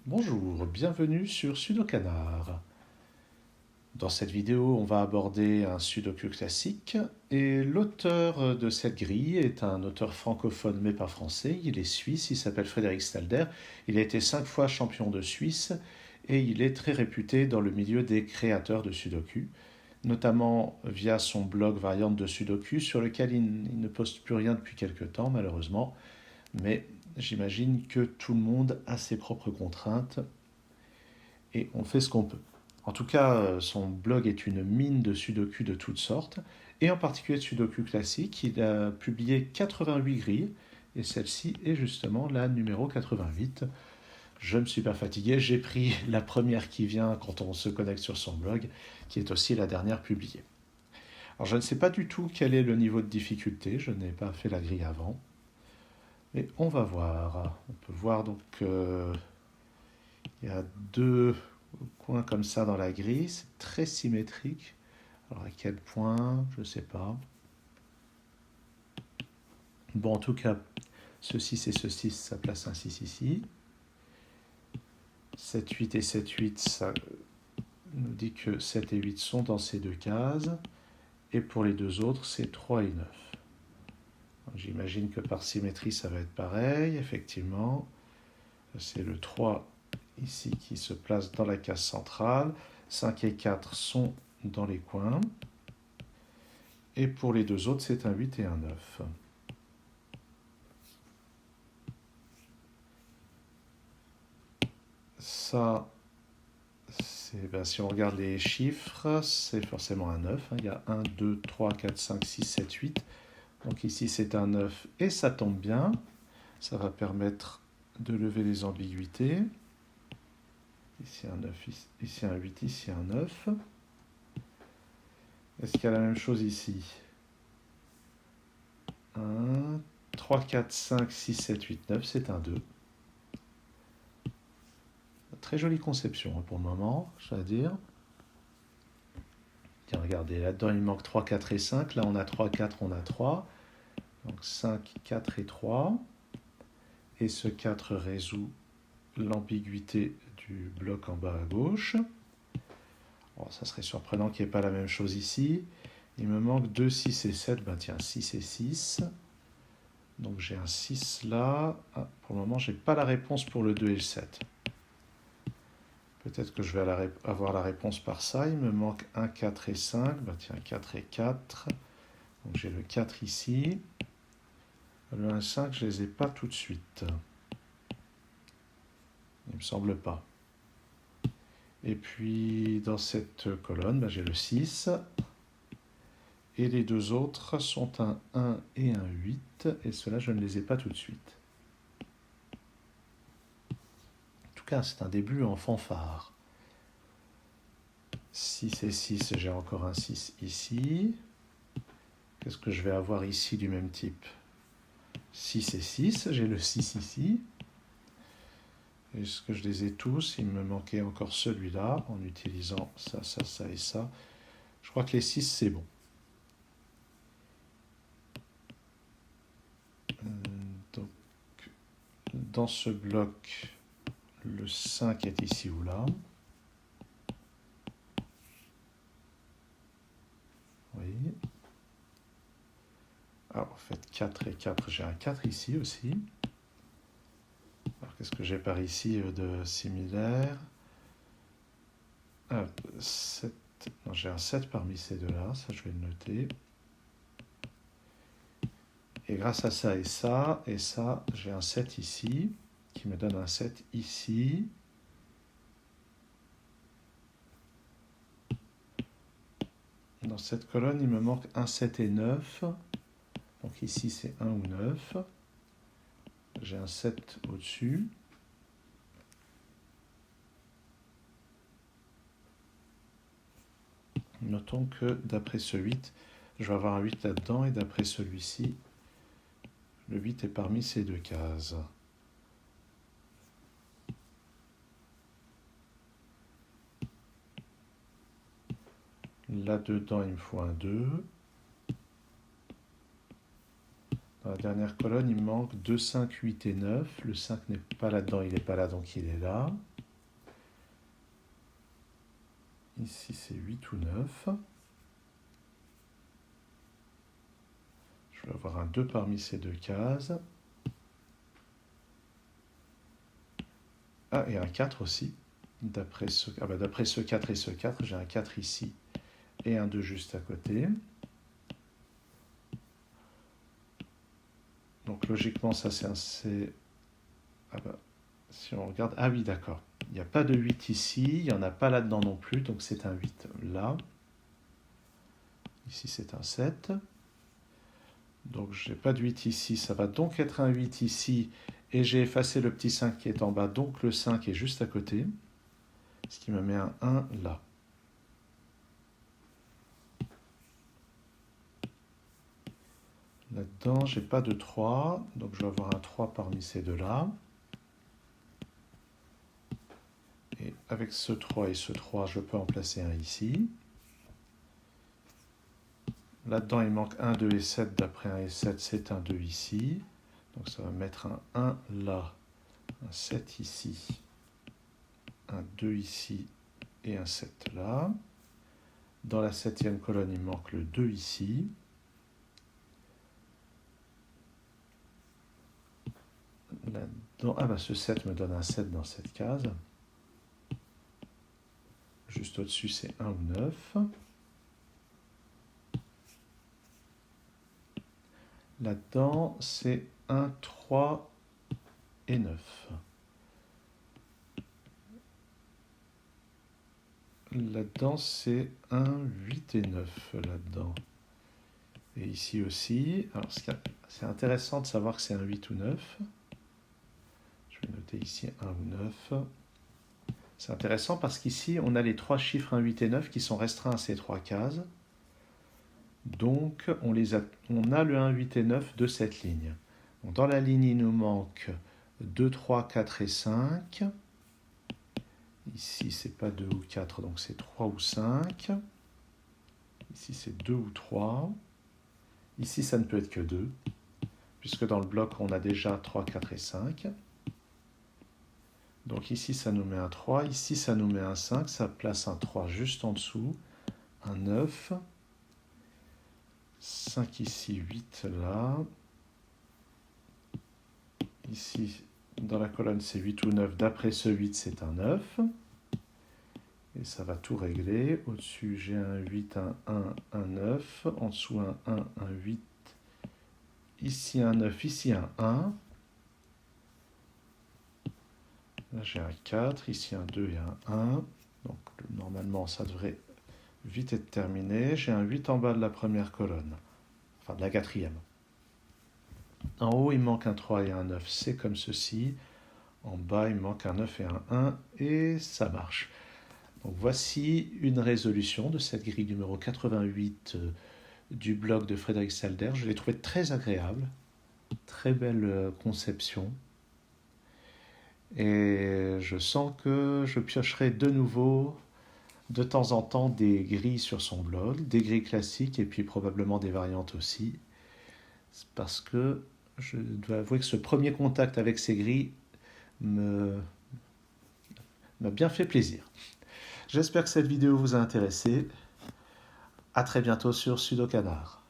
Bonjour, bienvenue sur Sudokanar. Dans cette vidéo, on va aborder un sudoku classique et l'auteur de cette grille est un auteur francophone mais pas français. Il est suisse, il s'appelle Frédéric Stalder. Il a été 5 fois champion de Suisse et il est très réputé dans le milieu des créateurs de sudoku, notamment via son blog Variante de Sudoku sur lequel il ne poste plus rien depuis quelques temps malheureusement, mais j'imagine que tout le monde a ses propres contraintes et on fait ce qu'on peut. En tout cas, son blog est une mine de sudoku de toutes sortes, et en particulier de sudoku classique. Il a publié 88 grilles, et celle-ci est justement la numéro 88. Je me suis pas fatigué, j'ai pris la première qui vient quand on se connecte sur son blog, qui est aussi la dernière publiée. Alors je ne sais pas du tout quel est le niveau de difficulté, je n'ai pas fait la grille avant, mais on va voir. On peut voir donc il y a deux coins comme ça dans la grille, c'est très symétrique. Alors à quel point, je ne sais pas. Bon, en tout cas, ce 6 et ce 6, ça place un 6 ici. 7, 8 et 7, 8, ça nous dit que 7 et 8 sont dans ces deux cases. Et pour les deux autres, c'est 3 et 9. J'imagine que par symétrie, ça va être pareil, effectivement. C'est le 3 ici qui se place dans la case centrale. 5 et 4 sont dans les coins. Et pour les deux autres, c'est un 8 et un 9. Ça, si on regarde les chiffres, c'est forcément un 9. Il y a 1, 2, 3, 4, 5, 6, 7, 8. Donc ici, c'est un 9 et ça tombe bien. Ça va permettre de lever les ambiguïtés. Ici un 9, ici un 8, ici un 9. Est-ce qu'il y a la même chose ici? 1, 3, 4, 5, 6, 7, 8, 9, c'est un 2. Très jolie conception pour le moment, je dois dire. Tiens, regardez, là-dedans il manque 3, 4 et 5. Là on a 3, 4, on a 3. Donc 5, 4 et 3. Et ce 4 résout l'ambiguïté du bloc en bas à gauche. Bon, ça serait surprenant qu'il n'y ait pas la même chose ici. Il me manque 2, 6 et 7. Ben tiens, 6 et 6. Donc j'ai un 6 là. Ah, pour le moment, je n'ai pas la réponse pour le 2 et le 7. Peut-être que je vais avoir la réponse par ça. Il me manque 1, 4 et 5. Ben tiens, 4 et 4. Donc j'ai le 4 ici. Le 1 et 5, je ne les ai pas tout de suite. Il ne me semble pas. Et puis dans cette colonne, ben, j'ai le 6. Et les deux autres sont un 1 et un 8. Et ceux-là, je ne les ai pas tout de suite. En tout cas, c'est un début en fanfare. 6 et 6, j'ai encore un 6 ici. Qu'est-ce que je vais avoir ici du même type? 6 et 6, j'ai le 6 ici. Est-ce que je les ai tous? Il me manquait encore celui-là, en utilisant ça, ça, ça et ça. Je crois que les 6, c'est bon. Donc, dans ce bloc, le 5 est ici ou là. Oui. Alors, en fait, 4 et 4, j'ai un 4 ici aussi. Alors, qu'est-ce que j'ai par ici de similaire? 7. Non, j'ai un 7 parmi ces deux-là, ça je vais le noter. Et grâce à ça, j'ai un 7 ici, qui me donne un 7 ici. Dans cette colonne, il me manque un 7 et 9. Donc ici, c'est 1 ou 9. J'ai un 7 au-dessus. Notons que d'après ce 8, je vais avoir un 8 là-dedans, et d'après celui-ci, le 8 est parmi ces deux cases. Là-dedans, il me faut un 2. Dans la dernière colonne, il me manque 2, 5, 8 et 9. Le 5 n'est pas là-dedans, il n'est pas là, donc il est là. Ici, c'est 8 ou 9. Je vais avoir un 2 parmi ces deux cases. Ah, et un 4 aussi. D'après ce 4 et ce 4, j'ai un 4 ici et un 2 juste à côté. Donc logiquement, ça c'est... Ah bah, si on regarde... Ah oui, d'accord. Il n'y a pas de 8 ici, il n'y en a pas là-dedans non plus, donc c'est un 8 là. Ici, c'est un 7. Donc je n'ai pas de 8 ici, ça va donc être un 8 ici. Et j'ai effacé le petit 5 qui est en bas, donc le 5 est juste à côté. Ce qui me met un 1 là. Là-dedans, j'ai pas de 3, donc je vais avoir un 3 parmi ces deux-là. Et avec ce 3 et ce 3, je peux en placer un ici. Là-dedans, il manque 1, 2 et 7. D'après 1 et 7, c'est un 2 ici. Donc ça va mettre un 1 là, un 7 ici, un 2 ici et un 7 là. Dans la 7e colonne, il manque le 2 ici. Là-dedans, ah bah ce 7 me donne un 7 dans cette case. Juste au-dessus, c'est 1 ou 9. Là-dedans, c'est 1, 3 et 9. Là-dedans, c'est 1, 8 et 9 là-dedans. Et ici aussi, alors c'est intéressant de savoir que c'est un 8 ou 9. Je vais noter ici 1 ou 9. C'est intéressant parce qu'ici, on a les trois chiffres 1, 8 et 9 qui sont restreints à ces trois cases. Donc, on a le 1, 8 et 9 de cette ligne. Donc, dans la ligne, il nous manque 2, 3, 4 et 5. Ici, c'est pas 2 ou 4, donc c'est 3 ou 5. Ici, c'est 2 ou 3. Ici, ça ne peut être que 2, puisque dans le bloc, on a déjà 3, 4 et 5. Donc ici, ça nous met un 3. Ici, ça nous met un 5. Ça place un 3 juste en dessous. Un 9. 5 ici, 8 là. Ici, dans la colonne, c'est 8 ou 9. D'après ce 8, c'est un 9. Et ça va tout régler. Au-dessus, j'ai un 8, un 1, un 9. En dessous, un 1, un 8. Ici, un 9. Ici, un 1. Là, j'ai un 4. Ici, un 2 et un 1. Donc, normalement, ça devrait vite être terminé. J'ai un 8 en bas de la première colonne. Enfin, de la quatrième. En haut, il manque un 3 et un 9. C'est comme ceci. En bas, il manque un 9 et un 1. Et ça marche. Donc voici une résolution de cette grille numéro 88 du blog de Frédéric Salder. Je l'ai trouvé très agréable, très belle conception. Et je sens que je piocherai de nouveau, de temps en temps, des grilles sur son blog, des grilles classiques et puis probablement des variantes aussi. Parce que je dois avouer que ce premier contact avec ces grilles m'a bien fait plaisir. J'espère que cette vidéo vous a intéressé. À très bientôt sur Sudokanar.